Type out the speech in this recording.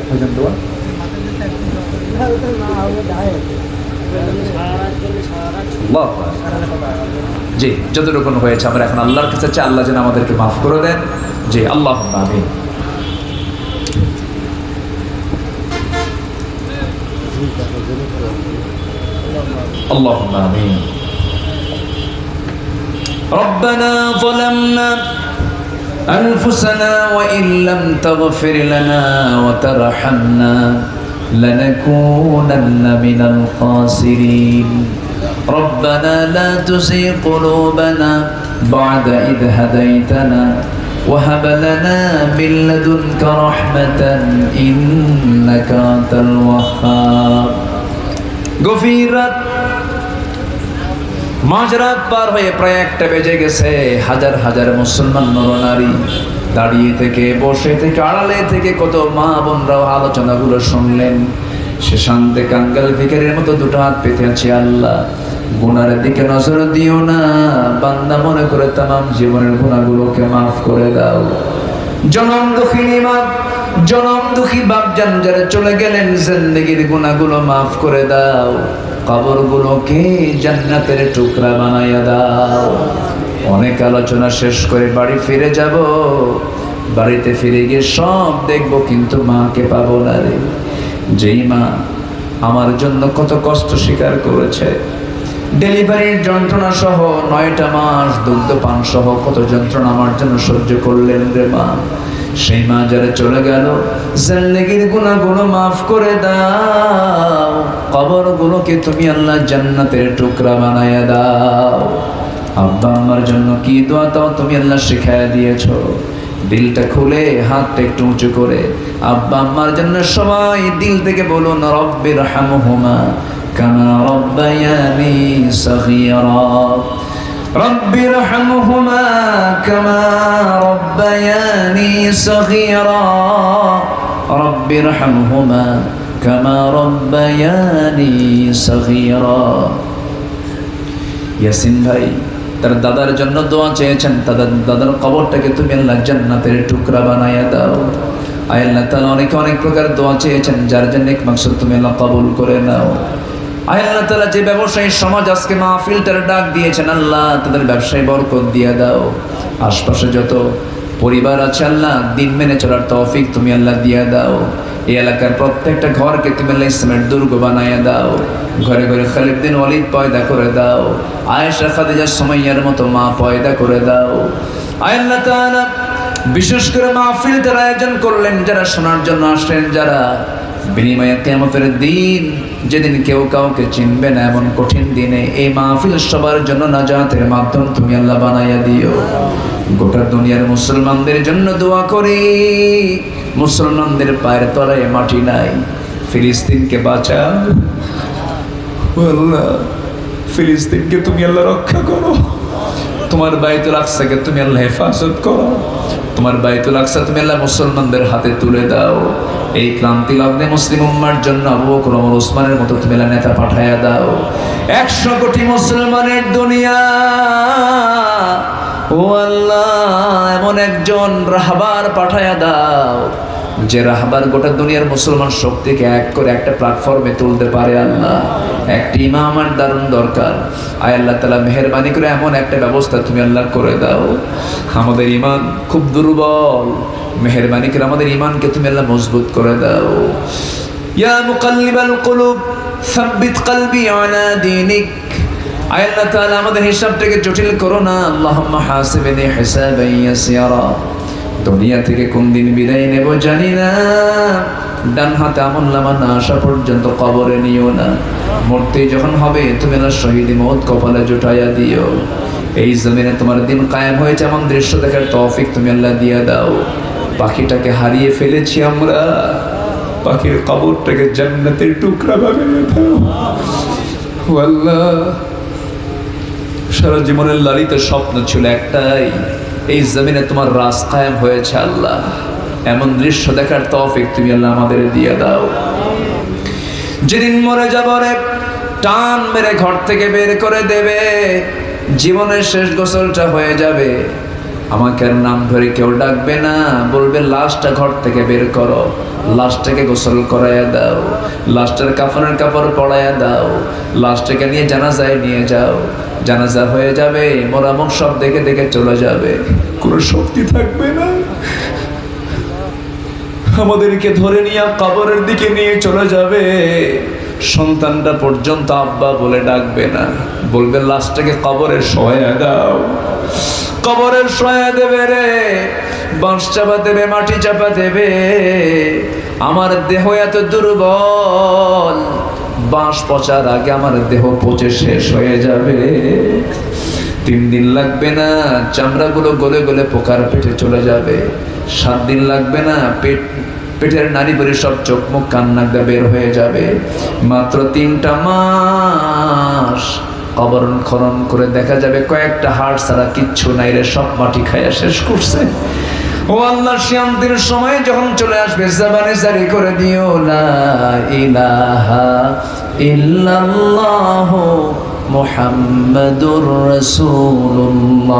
ভাইজান দোয়া। আল্লাহ। জি, যতটুকু হয়েছে আমরা এখন আল্লাহর কাছে চাই, আল্লাহ যেন আমাদেরকে মাফ করে দেন। জি, আল্লাহ আমিন। اللهم آمين. ربنا ظلمنا أنفسنا وإن لم تغفر لنا وترحمنا لنكونن من الخاسرين. ربنا لا تزغ قلوبنا بعد إذ هديتنا وهب لنا من لدنك رحمة إنك أنت الوهاب. গভীর রাত, মাঝরাত পার হয়ে প্রায় 1টা বেজে গেছে। হাজার হাজার মুসলমান নরনারী দাঁড়িয়ে থেকে, বসে থেকে, আড়ালে থেকে কত মা বোনরাও আলোচনাগুলো শুনলেন। সে শান্তে কাঙ্গাল ভিখারির মতো দুটো হাত পেতে আছে। আল্লাহ, গুনার দিকে নজর দিও না, বান্দা মনে করে তামাম জীবনের গুনাহগুলোকে মাফ করে দাও। জনম দুঃখিনী মা, জনম দুঃখী বাপজান যারা চলে গেলেন, জিন্দেগির গুনাহগুলো মাফ করে দাও। কবরগুলোকে জান্নাতের টুকরা বানাইয়া দাও। অনেক আলোচনা শেষ করে বাড়ি ফিরে যাব। বাড়িতে ফিরে গিয়ে সব দেখব, কিন্তু মাকে পাবো না রে। যেই মা আমার জন্য কত কষ্ট স্বীকার করেছে, ডেলিভারির যন্ত্রণা সহ 9টা মাস দুগ্ধ পান সহ কত যন্ত্রণা আমার জন্য সহ্য করলেন রে মা। সেই মা যারা চলে গেল, জিন্দেগির গুনাহগুলো মাফ করে দাও। কবরগুলোকে তুমি আল্লাহ জান্নাতের টুকরা বানায়া দাও। আব্বা আম্মার জন্য কি দোয়া তাও তুমি আল্লাহ শিখায়া দিয়েছো। দিলটা খুলে, হাতটা একটু উঁচু করে আব্বা আম্মার জন্য সবাই দিল থেকে বলুন, রব্বির হামহুমা কামা রব্বায়ানি সগীরা। রব্বির হামহুমা কামা রব্বায়ানি সগীরা। রব্বির হামহুমা কামা রব্বায়ানি সগীরা। ইয়াসিন ভাই তার দাদার জন্য দোয়া চেয়েছেন। দাদার কবরটাকে তুমি আল্লাহ জান্নাতের টুকরা বানাইয়া দাও। আয় আল্লাহ তাআলা অনেকে অনেক প্রকার দোয়া চেয়েছেন, যার জন্য এক মাকসুদ তুমি আল্লাহ কবুল করে নাও। আয় আল্লাহ তাআলা যে ব্যবসায়ী সমাজ আজকে মাহফিলটার ডাক দিয়েছেন, আল্লাহ তাদের ব্যবসায় বরকত দিয়ে দাও। আশপাশে যত পরিবার আছে আল্লাহ, দিন মেনে চলার তৌফিক তুমি আল্লাহ দিয়ে দাও। এই এলাকার প্রত্যেকটা ঘরকে তুমি আল্লাহ ইসলামের দুর্গ বানাইয়া দাও। ঘরে ঘরে খালিদ বিন ওয়ালিদ পয়দা করে দাও। আয়েশা খাদিজা সুমাইয়ার মতো মা পয়দা করে দাও। আয় আল্লাহ তাআলা বিশেষ করে মাহফিলটার আয়োজন করলেন, যারা শোনার জন্য আসলেন, যারা বিনিময়ে কিয়ামতের দিন, যেদিন কেউ কাউকে চিনবে না, এমন কঠিন দিনে এই মাহফিল সবার জন্য নাজাতের মাধ্যম তুমি আল্লাহ বানাইয়া দিও। গোটা দুনিয়ার মুসলমানদের জন্য দোয়া করি। মুসলমানদের পায়ের তলায় মাটি নাই, ফিলিস্তিনকে বাঁচাও আল্লাহ। ফিলিস্তিনকে তুমি আল্লাহ রক্ষা করো। তোমার বাইতুল আকসাকে তুমি আল্লাহ হেফাজত করো। তোমার বাইতুল আকসা তুমি আল্লাহ মুসলমানদের হাতে তুলে দাও। এই ক্রান্তি লগ্নে মুসলিম উম্মার জন্য আবু বকর ওমর ওসমানের মতো তুমি আল্লাহ নেতা পাঠাইয়া দাও। 100 কোটি মুসলমানের দুনিয়া, ও আল্লাহ এমন একজন রাহবার পাঠাইয়া দাও, যে রাহবার গোটা দুনিয়ার মুসলমান শক্তিকে এক করে একটা প্ল্যাটফর্মে তুলতে পারে। আল্লাহ একটি ইমামের দারুণ দরকার। আয় আল্লাহ তাআলা মেহেরবানি করে এমন একটা ব্যবস্থা তুমি আল্লাহ করে দাও। আমাদের ঈমান খুব দুর্বল, মেহেরবানি করে আমাদের ঈমানকে তুমি আল্লাহ মজবুত করে দাও। ইয়া মুকাল্লিবাল কুলুব সাব্বিত কলবি আলা দীনিক। আয় আল্লাহ তাআলা আমাদের হিসাবটাকে জটিল করো না। আল্লাহুম্মা হাসিবনি হিসাবান ইয়াসিরা। দুনিয়া থেকে কোন দিন বিদায় নেব জানি না, ডান হাতে আমলনামা না আসা পর্যন্ত কবরে নিও না। মরতে যখন হবে তুমি আল্লাহ শহীদ মওত কপালে জুটাইয়া দিও। এই জমিনে তোমার দিন কায়েম হয়েছে এমন দৃশ্য দেখার তৌফিক তুমি আল্লাহ দিয়ে দাও। পাখিটাকে হারিয়ে ফেলেছি আমরা, পাখির কবরটাকে জান্নাতের টুকরা বানিয়ে দাও আল্লাহ। সারা জীবনের লালিত স্বপ্ন ছিল একটাই, এই জমিনে তোমার রাজ কায়েম হয়েছে আল্লাহ। এমন দৃশ্য দেখার তৌফিক তুমি আল্লাহ আমাদের দিয়ে দাও। যেদিন মরে যাবো রে, টান মেরে ঘর থেকে বের করে দেবে, জীবনের শেষ গোসলটা হয়ে যাবে, আমাকে আর নাম ধরে কেউ ডাকবে না, বলবে লাশটা ঘর থেকে বের করো, লাশটাকে গোসল করাইয়া দাও, লাশটার কাফনের কাপড় পরাইয়া দাও, লাশটাকে নিয়ে জানাজায় নিয়ে যাও। জানাজা হয়ে যাবে, মোরামুখ সব দেখে দেখে চলে যাবে, কোনো শক্তি থাকবে না। আমাদেরকে ধরে নিয়ে কবরের দিকে নিয়ে চলে যাবে। সন্তানটা পর্যন্ত আব্বা বলে ডাকবে না, বলবে লাশটাকে কবরে শোয়া দাও। কবরের শোয়া দেবে রে, বাঁশ চাপা দেবে, মাটি চাপা দেবে। আমার দেহ এত দুর্বল, বাঁশ পচার আগে আমার দেহ পচে শেষ হয়ে যাবে। 3 দিন লাগবে না, চামড়াগুলো গলে গলে পোকার পেটে চলে যাবে। 7 দিন লাগবে না, পেটের নাড়ি ভরে সব চোখ মুখ কান্নাটা বের হয়ে যাবে। মাত্র 3টা মাস কবর খনন করে দেখা যাবে কয়েকটা হাড় ছাড়া কিচ্ছু নাই রে, সব মাটি খাইয়া শেষ করছে। ও আল্লাহ, শান্তির সময় যখন চলে আসবে, জবানে জারি করে দিও লা ইলাহা ইল্লাল্লাহু মুহাম্মাদুর রাসূলুল্লাহ।